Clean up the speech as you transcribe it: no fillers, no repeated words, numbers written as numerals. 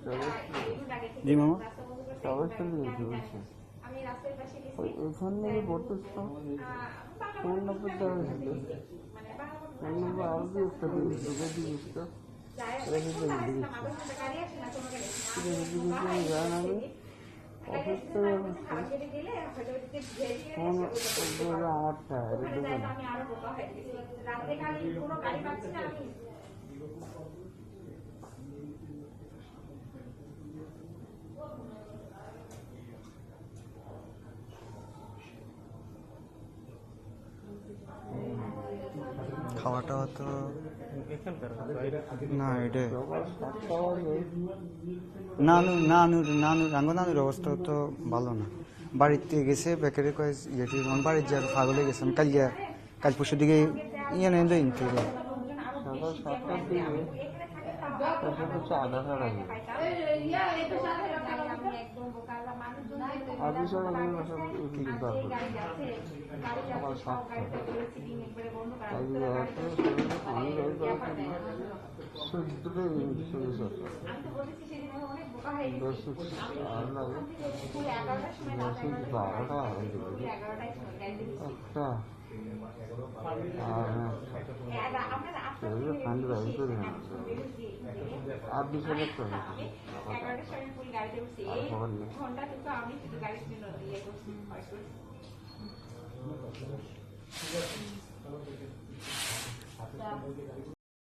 জি মামা সবাই চলে গেছে বলছে ওইখান থেকে পড়তেছিলাম ফোন নম্বর দেওয়া হয়েছিল ফোন নম্বর আরও একটা ঢুকে দিয়েছিল জান আমি অফিস থেকে ফোন আমারটা ঢুকে না খাওয়াটা তো না এটা নানুর অবস্থা তো ভালো না। বাড়িতে গেছে বেকারি কয়ে ইয়েটি বাড়ির যার পাগলে গেছে। আমি কাল পরশুর দিকে ইয়ে নেই ইনতে সকাল 7টার দিকে আধা ছাড়া অফিসার সকাল 7টা একটা আর বিশাল খবর নেই।